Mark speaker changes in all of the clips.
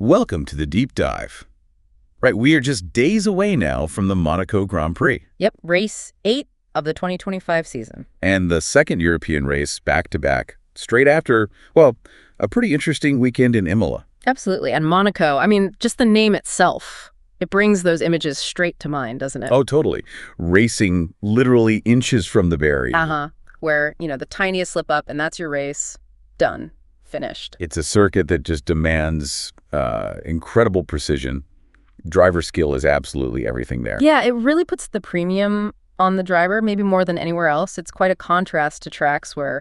Speaker 1: Welcome to the deep dive. Right, we are just days away now from the Monaco Grand Prix.
Speaker 2: Yep, race 8 of the 2025 season.
Speaker 1: And the second European race back-to-back, straight after, well, a pretty interesting weekend in Imola.
Speaker 2: Absolutely. And Monaco, I mean, just the name itself, it brings those images straight to mind, doesn't it?
Speaker 1: Oh, totally. Racing literally inches from the barrier.
Speaker 2: Where, the tiniest slip up and that's your race. Done. Finished.
Speaker 1: It's a circuit that just demands incredible precision. Driver skill is absolutely everything there.
Speaker 2: Yeah, it really puts the premium on the driver, maybe more than anywhere else. It's quite a contrast to tracks where,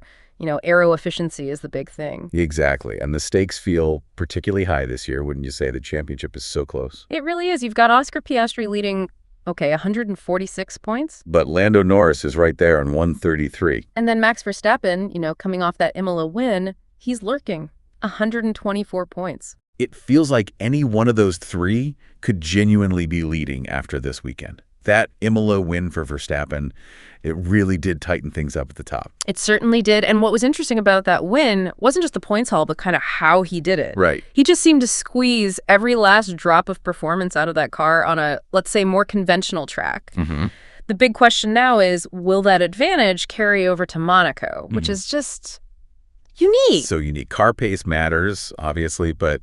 Speaker 2: aero efficiency is the big thing.
Speaker 1: Exactly. And the stakes feel particularly high this year, wouldn't you say? The championship is so close.
Speaker 2: It really is. You've got Oscar Piastri leading, 146 points.
Speaker 1: But Lando Norris is right there on 133.
Speaker 2: And then Max Verstappen, coming off that Imola win, he's lurking, 124 points.
Speaker 1: It feels like any one of those three could genuinely be leading after this weekend. That Imola win for Verstappen, it really did tighten things up at the top.
Speaker 2: It certainly did. And what was interesting about that win wasn't just the points haul, but kind of how he did it.
Speaker 1: Right.
Speaker 2: He just seemed to squeeze every last drop of performance out of that car on a, let's say, more conventional track.
Speaker 1: Mm-hmm.
Speaker 2: The big question now is, will that advantage carry over to Monaco, which is just unique.
Speaker 1: So unique. Car pace matters, obviously, but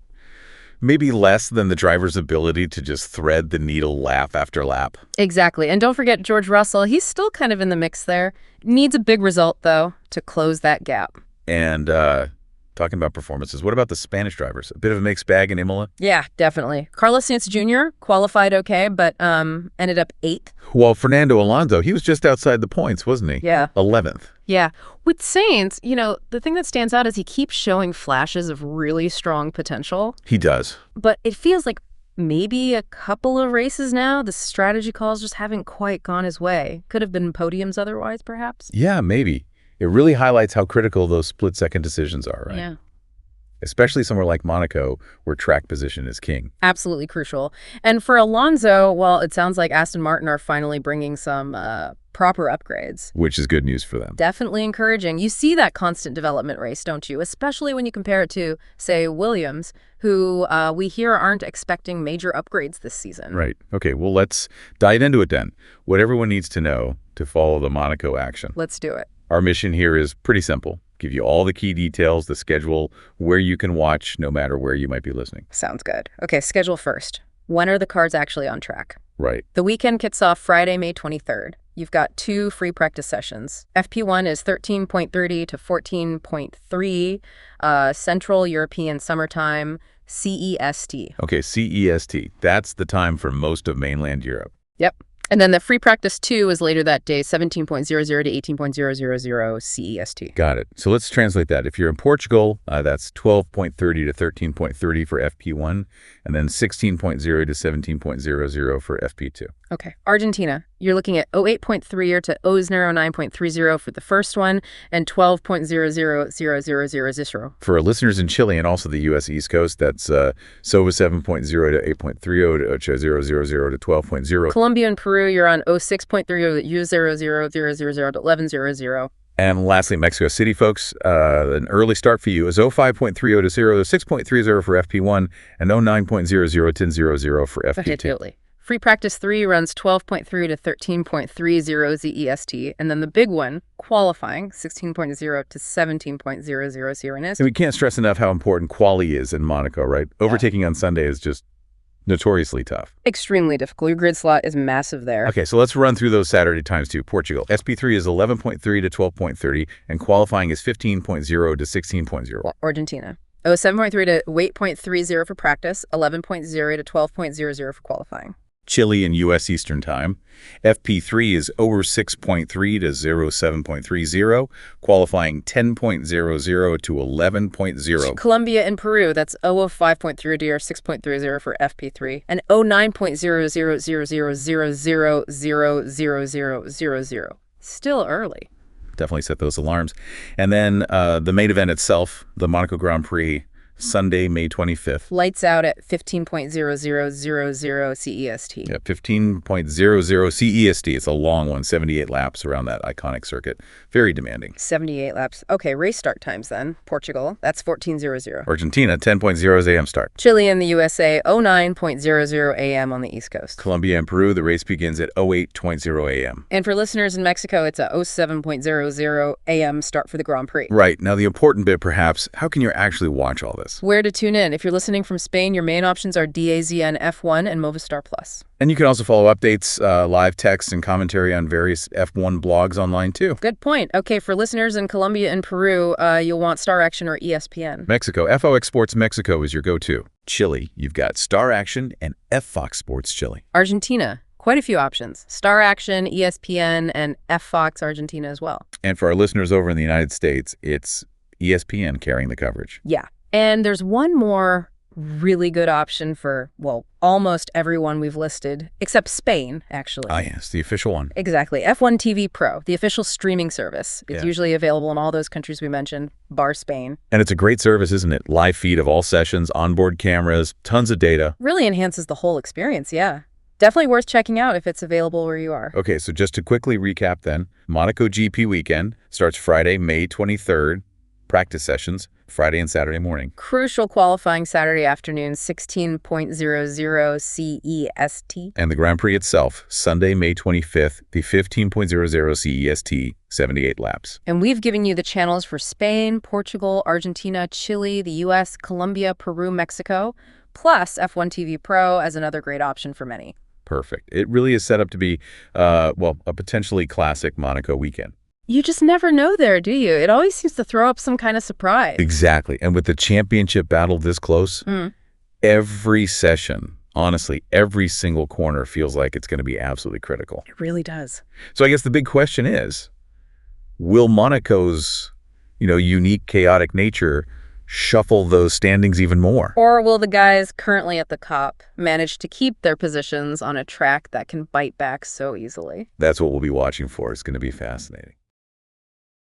Speaker 1: maybe less than the driver's ability to just thread the needle lap after lap.
Speaker 2: Exactly. And don't forget George Russell. He's still kind of in the mix there. Needs a big result, though, to close that gap.
Speaker 1: And talking about performances, what about the Spanish drivers? A bit of a mixed bag in Imola?
Speaker 2: Yeah, definitely. Carlos Sainz Jr. qualified okay, but ended up 8th.
Speaker 1: Well, Fernando Alonso, he was just outside the points, wasn't he?
Speaker 2: Yeah.
Speaker 1: 11th.
Speaker 2: Yeah. With Sainz, the thing that stands out is he keeps showing flashes of really strong potential.
Speaker 1: He does.
Speaker 2: But it feels like maybe a couple of races now, the strategy calls just haven't quite gone his way. Could have been podiums otherwise, perhaps.
Speaker 1: Yeah, maybe. It really highlights how critical those split-second decisions are, right?
Speaker 2: Yeah.
Speaker 1: Especially somewhere like Monaco, where track position is king.
Speaker 2: Absolutely crucial. And for Alonso, well, it sounds like Aston Martin are finally bringing some proper upgrades.
Speaker 1: Which is good news for them.
Speaker 2: Definitely encouraging. You see that constant development race, don't you? Especially when you compare it to, say, Williams, who we hear aren't expecting major upgrades this season.
Speaker 1: Right. Okay, well, let's dive into it then. What everyone needs to know to follow the Monaco action.
Speaker 2: Let's do it.
Speaker 1: Our mission here is pretty simple. Give you all the key details, the schedule, where you can watch, no matter where you might be listening.
Speaker 2: Sounds good. Okay, schedule first. When are the cars actually on track?
Speaker 1: Right.
Speaker 2: The weekend kicks off Friday, May 23rd. You've got 2 free practice sessions. FP1 is 13.30 to 14.3 Central European Summertime, CEST.
Speaker 1: Okay, CEST. That's the time for most of mainland Europe.
Speaker 2: Yep. And then the free practice 2 is later that day, 17.00 to 18.000 CEST.
Speaker 1: Got it. So let's translate that. If you're in Portugal, that's 12.30 to 13.30 for FP1, and then 16.0 to 17.00 for FP2.
Speaker 2: Okay. Argentina, you're looking at 08.3 to 09.30 for the first one, and 12.000000.
Speaker 1: For our listeners in Chile and also the U.S. East Coast, that's SOVA 7.0 to 8.30 to 000 to 12.0.
Speaker 2: Colombia and Peru, you're on 06.3 to U0000 to 1100.
Speaker 1: And lastly, Mexico City, folks, an early start for you is 05.30 to 6.30 for FP1 and 09.00 to 10.00 for FP2.
Speaker 2: Absolutely. Free practice 3 runs 12.3 to 13.30 ZEST, and then the big one, qualifying, 16.0 to 17.00 CRNS.
Speaker 1: And we can't stress enough how important quali is in Monaco, right? Overtaking on Sunday is just notoriously tough.
Speaker 2: Extremely difficult. Your grid slot is massive there.
Speaker 1: Okay, so let's run through those Saturday times too. Portugal. SP3 is 11.3 to 12.30, and qualifying is 15.0 to 16.0.
Speaker 2: Argentina. 7.3 to 8.30 for practice, 11.0 to 12.00 for qualifying.
Speaker 1: Chile and U.S. Eastern Time. FP3 is over 6.3 to 07.30, qualifying 10.00 to 11.0.
Speaker 2: Colombia and Peru, that's 5.3 to 6.30 for FP3, and 09.000000000. Still early.
Speaker 1: Definitely set those alarms. And then the main event itself, the Monaco Grand Prix, Sunday, May 25th.
Speaker 2: Lights out at 15.0000 CEST.
Speaker 1: Yeah, 15.00 CEST. It's a long one, 78 laps around that iconic circuit. Very demanding.
Speaker 2: 78 laps. Okay, race start times then. Portugal, that's 14:00.
Speaker 1: Argentina, 10.00 a.m. start.
Speaker 2: Chile and the USA, 09:00 a.m. on the East Coast.
Speaker 1: Colombia and Peru, the race begins at 08:20 a.m.
Speaker 2: And for listeners in Mexico, it's a 07:00 a.m. start for the Grand Prix.
Speaker 1: Right. Now, the important bit, perhaps, how can you actually watch all this?
Speaker 2: Where to tune in? If you're listening from Spain, your main options are DAZN F1 and Movistar Plus.
Speaker 1: And you can also follow updates, live text, and commentary on various F1 blogs online, too.
Speaker 2: Good point. Okay, for listeners in Colombia and Peru, you'll want Star Action or ESPN.
Speaker 1: Mexico, FOX Sports Mexico is your go-to. Chile, you've got Star Action and FOX Sports Chile.
Speaker 2: Argentina, quite a few options. Star Action, ESPN, and FOX Argentina as well.
Speaker 1: And for our listeners over in the United States, it's ESPN carrying the coverage.
Speaker 2: Yeah. And there's one more really good option for, well, almost everyone we've listed, except Spain, actually.
Speaker 1: Ah, yes, the official one.
Speaker 2: Exactly. F1 TV Pro, the official streaming service. It's usually available in all those countries we mentioned, bar Spain.
Speaker 1: And it's a great service, isn't it? Live feed of all sessions, onboard cameras, tons of data.
Speaker 2: Really enhances the whole experience, yeah. Definitely worth checking out if it's available where you are.
Speaker 1: Okay, so just to quickly recap then, Monaco GP weekend starts Friday, May 23rd. Practice sessions, Friday and Saturday morning.
Speaker 2: Crucial qualifying Saturday afternoon, 16.00 CEST.
Speaker 1: And the Grand Prix itself, Sunday, May 25th, the 15.00 CEST, 78 laps.
Speaker 2: And we've given you the channels for Spain, Portugal, Argentina, Chile, the US, Colombia, Peru, Mexico, plus F1 TV Pro as another great option for many.
Speaker 1: Perfect. It really is set up to be, a potentially classic Monaco weekend.
Speaker 2: You just never know there, do you? It always seems to throw up some kind of surprise.
Speaker 1: Exactly. And with the championship battle this close, every session, honestly, every single corner feels like it's going to be absolutely critical.
Speaker 2: It really does.
Speaker 1: So I guess the big question is, will Monaco's, unique, chaotic nature shuffle those standings even more?
Speaker 2: Or will the guys currently at the top manage to keep their positions on a track that can bite back so easily?
Speaker 1: That's what we'll be watching for. It's going to be fascinating.